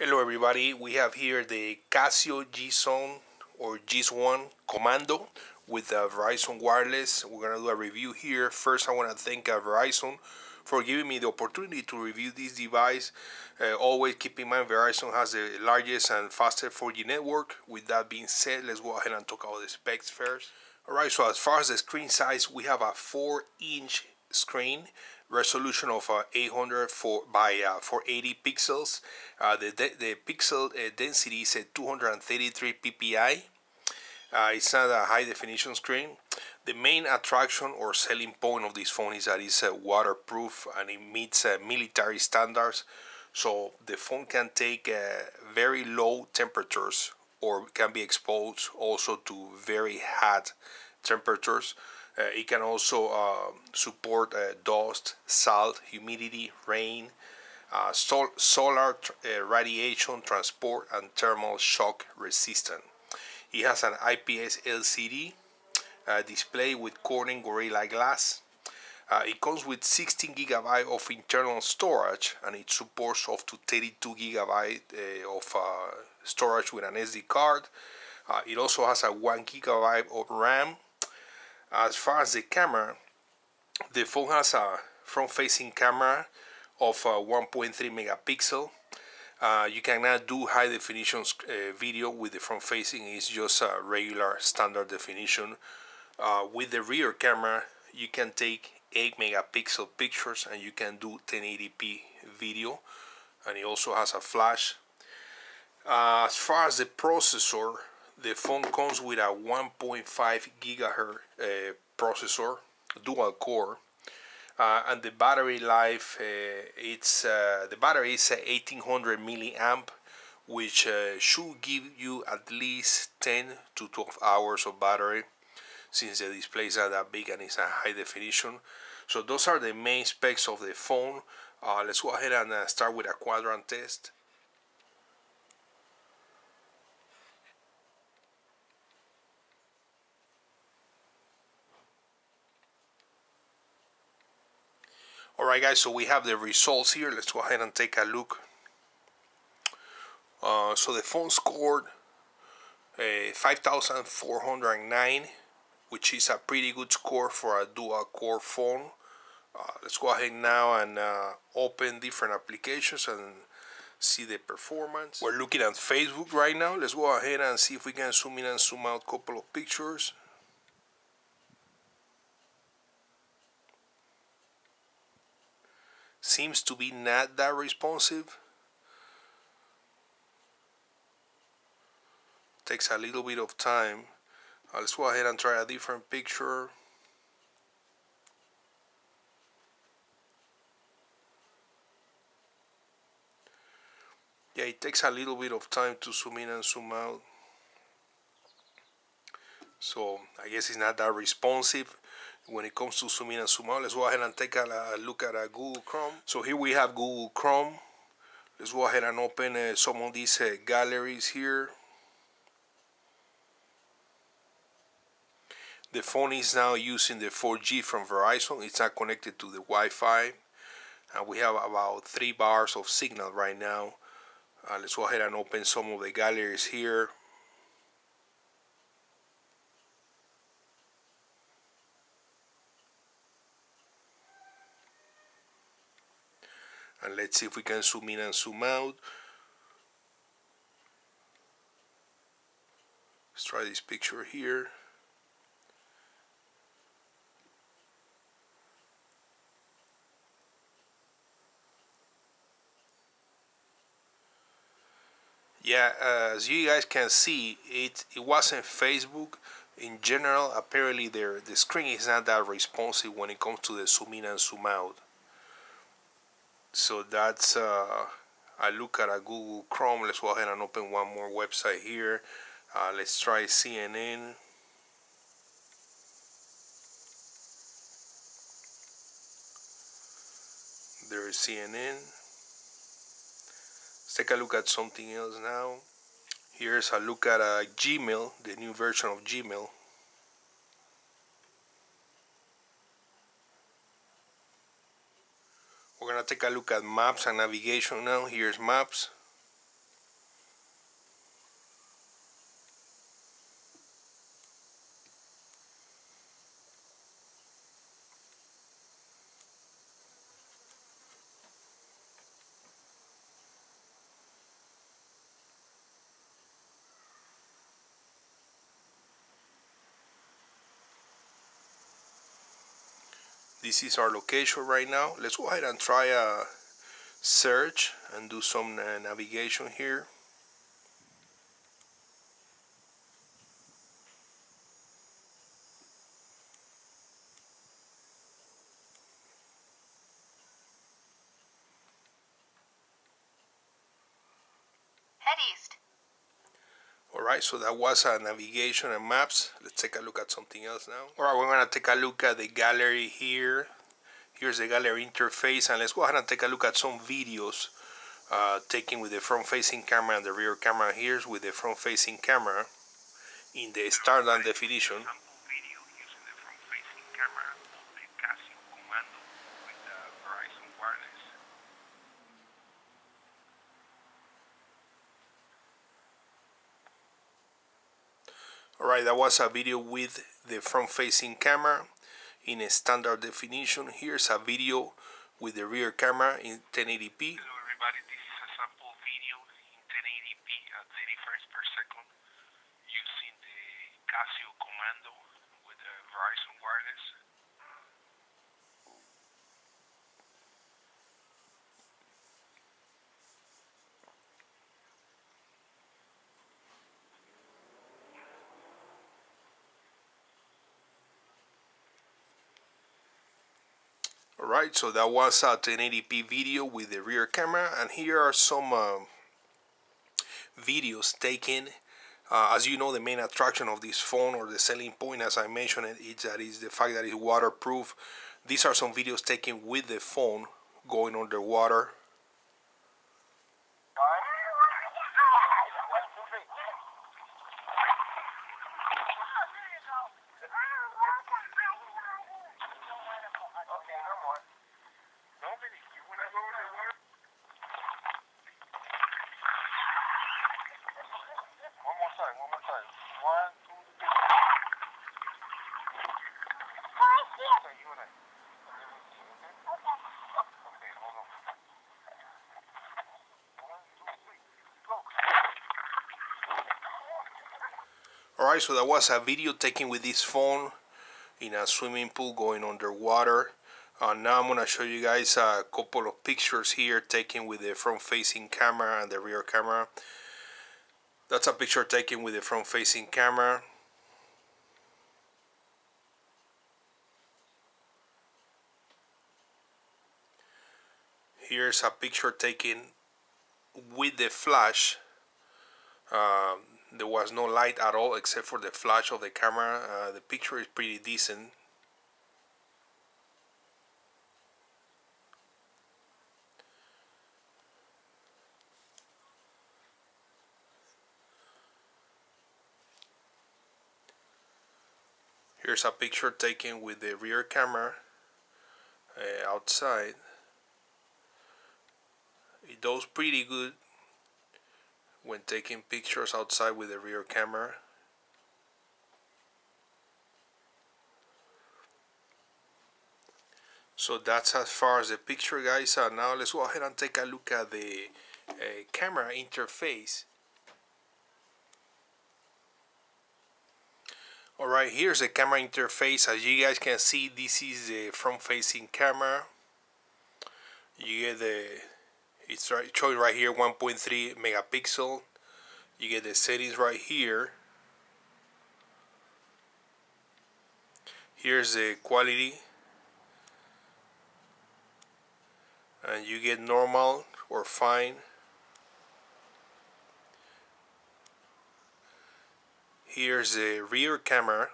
Hello everybody, we have here the Casio G-Zone or G-Zone Comando with Verizon Wireless. We're going to do a review here. First I want to thank Verizon for giving me the opportunity to review this device. Always keep in mind Verizon has the largest and fastest 4G network. With that being said, let's go ahead and talk about the specs first. Alright, so as far as the screen size, we have a 4-inch screen, resolution of 800 by 480 pixels. The pixel density is 233 ppi. It's not a high definition screen. The main attraction or selling point of this phone is that it's waterproof and it meets military standards. So the phone can take very low temperatures or can be exposed also to very hot temperatures. It can also support dust, salt, humidity, rain, solar radiation transport, and thermal shock resistant. It has an IPS LCD display with Corning Gorilla Glass. It comes with 16 GB of internal storage, and it supports up to 32 GB of storage with an SD card. It also has a 1 GB of RAM. As far as the camera, the phone has a front-facing camera of 1.3 megapixel. You cannot do high definition video with the front facing. It's just a regular standard definition. With the rear camera, you can take 8 megapixel pictures and you can do 1080p video, and it also has a flash. As far as the processor, the phone comes with a 1.5 gigahertz processor, dual core, and the battery life, the battery is 1800 milliamp, which should give you at least 10 to 12 hours of battery, since the displays are that big and it's a high definition. So those are the main specs of the phone. Let's go ahead and start with a quadrant test. Alright guys, so we have the results here. Let's go ahead and take a look. So the phone scored 5,409, which is a pretty good score for a dual core phone. Let's go ahead now and open different applications and see the performance. We're looking at Facebook right now. Let's go ahead and see if we can zoom in and zoom out a couple of pictures. Seems to be not that responsive. Takes a little bit of time. Let's go ahead and try a different picture. Yeah, it takes a little bit of time to zoom in and zoom out. So I guess it's not that responsive when it comes to zoom in and zoom out. Let's go ahead and take a look at Google Chrome. So here we have Google Chrome. Let's go ahead and open some of these galleries here. The phone is now using the 4G from Verizon. It's not connected to the Wi-Fi. And we have about 3 bars of signal right now. Let's go ahead and open some of the galleries here. And let's see if we can zoom in and zoom out. Let's try this picture here. Yeah, as you guys can see, it wasn't Facebook. In general, apparently the screen is not that responsive when it comes to the zoom in and zoom out. So that's a look at a Google Chrome. Let's go ahead and open one more website here. Let's try CNN. There is CNN. Let's take a look at something else now. Here's a look at Gmail, the new version of Gmail. We're gonna take a look at maps and navigation now. Here's maps. This is our location right now. Let's go ahead and try a search and do some navigation here. Head east. Alright, so that was navigation and maps. Let's take a look at something else now. Alright, we're going to take a look at the gallery here. Here's the gallery interface, and let's go ahead and take a look at some videos taken with the front-facing camera and the rear camera. Here's with the front-facing camera in the standard definition. Video using the front-facing camera of the Casio Comando with Verizon wireless. Alright, that was a video with the front-facing camera in a standard definition. Here's a video with the rear camera in 1080p. Hello everybody, this is a sample video in 1080p at 30 frames per second using the Casio Comando with the Verizon wireless. Alright, so that was a 1080p video with the rear camera, and here are some videos taken. As you know, the main attraction of this phone, or the selling point, as I mentioned, is the fact that it's waterproof. These are some videos taken with the phone going underwater. One more time. 1, 2, 3. Okay, you and I. Okay, hold on. 1, 2, 3, go. Alright, so that was a video taken with this phone in a swimming pool going underwater. Now I'm going to show you guys a couple of pictures here taken with the front-facing camera and the rear camera. That's a picture taken with the front-facing camera. Here's a picture taken with the flash. There was no light at all except for the flash of the camera. The picture is pretty decent. Here's a picture taken with the rear camera outside. It does pretty good when taking pictures outside with the rear camera. So that's as far as the picture, guys. Now let's go ahead and take a look at the camera interface. Alright, here's the camera interface. As you guys can see, this is the front-facing camera. You get it's showing right here 1.3 megapixel. You get the settings right here. Here's the quality, and you get normal or fine. Here's the rear camera.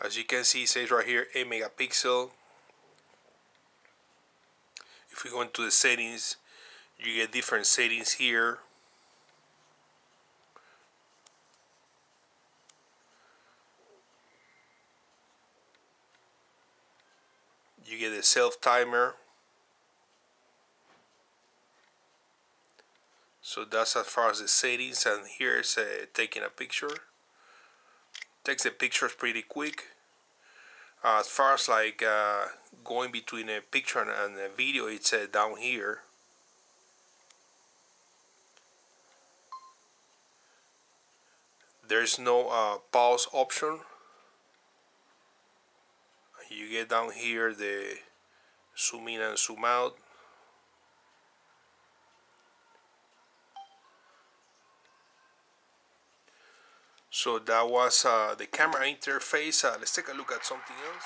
As you can see, it says right here 8 megapixel. If we go into the settings, you get different settings here. You get a self timer. So that's as far as the settings, and here's taking a picture. Takes the pictures pretty quick. As far as like going between a picture and a video, it's down here. There's no pause option. You get down here the zoom in and zoom out. So that was the camera interface. Let's take a look at something else.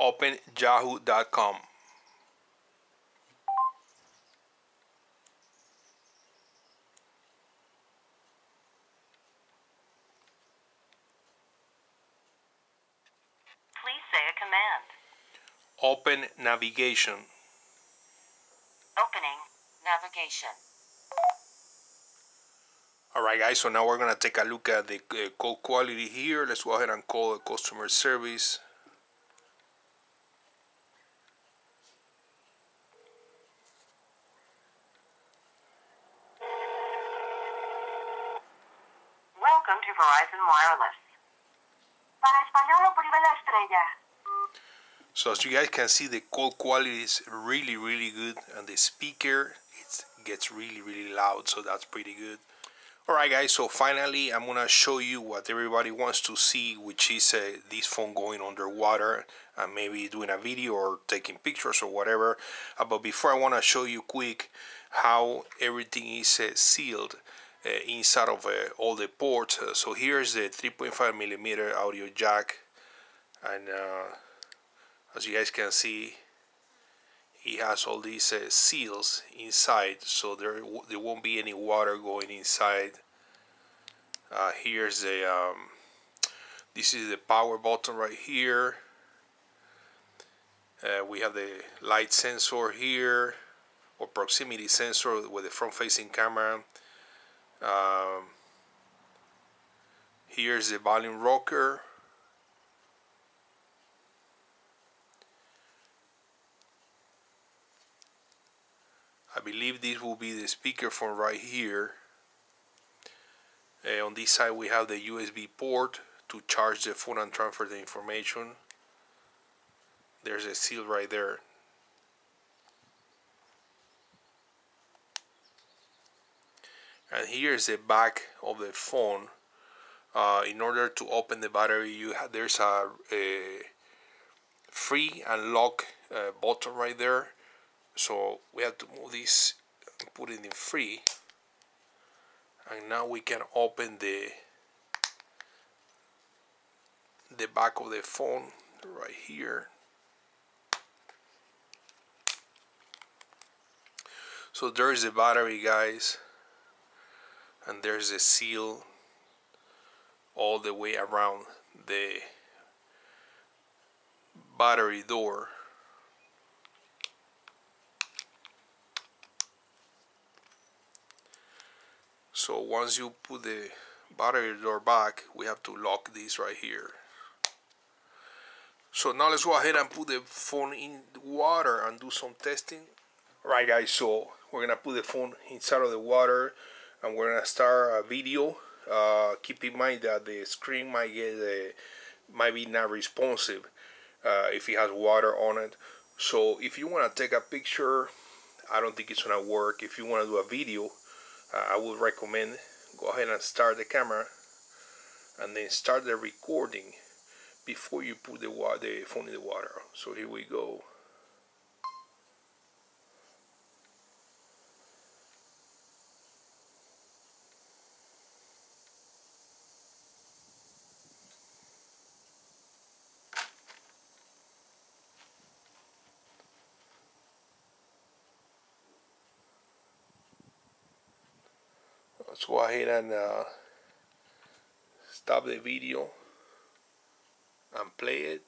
Open yahoo.com. Please say a command. Open navigation. Opening. Navigation. Alright guys, so now we're going to take a look at the call quality here. Let's go ahead and call the customer service. Welcome to Verizon Wireless. Para español oprime la estrella. So as you guys can see, the call quality is really good, and the speaker gets really loud, so that's pretty good. Alright guys, so finally I'm gonna show you what everybody wants to see, which is this phone going underwater and maybe doing a video or taking pictures or whatever. But before, I want to show you quick how everything is sealed inside of all the ports. So here's the 3.5mm audio jack, and as you guys can see, it has all these seals inside, so there won't be any water going inside. Here's the this is the power button right here. We have the light sensor here, or proximity sensor with the front-facing camera. Here's the volume rocker. I believe this will be the speakerphone right here. On this side we have the USB port to charge the phone and transfer the information. There's a seal right there. And here's the back of the phone. In order to open the battery, there's a free and lock button right there. So we have to move this and put it in free, and now we can open the back of the phone right here. So there's the battery, guys, and there's a seal all the way around the battery door. So once you put the battery door back, we have to lock this right here. So now let's go ahead and put the phone in the water and do some testing. Alright guys, so we're gonna put the phone inside of the water and we're gonna start a video. Keep in mind that the screen might be not responsive if it has water on it. So if you want to take a picture, I don't think it's gonna work. If you want to do a video, I would recommend go ahead and start the camera and then start the recording before you put the phone in the water. So here we go. Let's go ahead and stop the video and play it.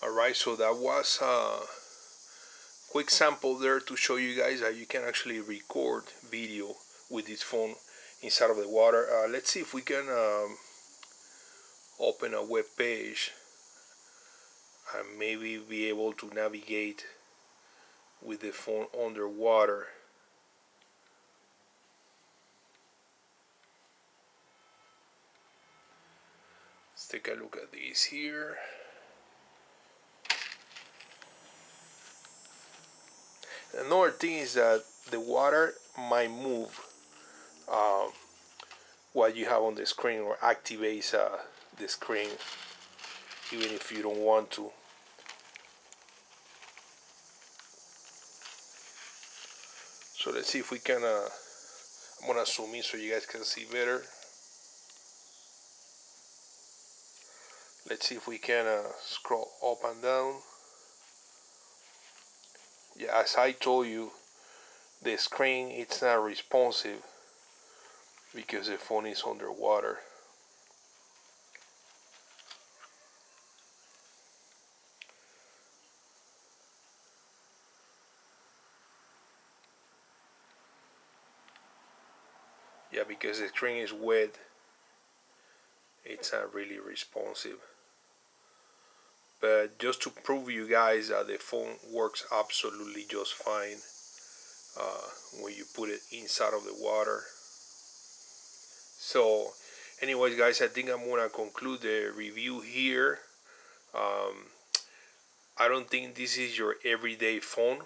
Alright, so that was a quick sample there to show you guys that you can actually record video with this phone inside of the water. Let's see if we can open a web page and maybe be able to navigate with the phone underwater. Let's take a look at this here. Another thing is that the water might move what you have on the screen, or activates the screen even if you don't want to. So let's see if we can, I'm gonna zoom in so you guys can see better. Let's see if we can scroll up and down. Yeah, as I told you, the screen, it's not responsive because the phone is underwater. Yeah, because the screen is wet, it's not really responsive. But just to prove you guys that the phone works absolutely just fine when you put it inside of the water. So anyways guys, I think I'm gonna conclude the review here. I don't think this is your everyday phone.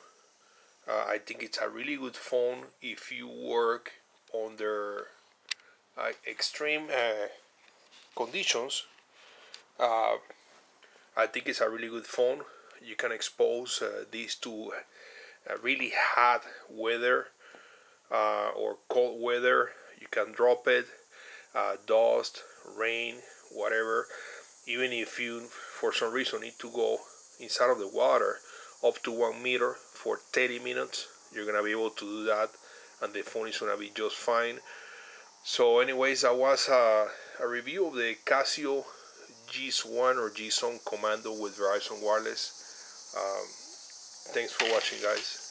I think it's a really good phone if you work under extreme conditions. I think it's a really good phone. You can expose these to really hot weather or cold weather. You can drop it, dust, rain, whatever. Even if you for some reason need to go inside of the water up to 1 meter for 30 minutes, you're gonna be able to do that and the phone is gonna be just fine. So anyways, that was a review of the Casio G1 or Zone Comando with Verizon Wireless. Thanks for watching guys.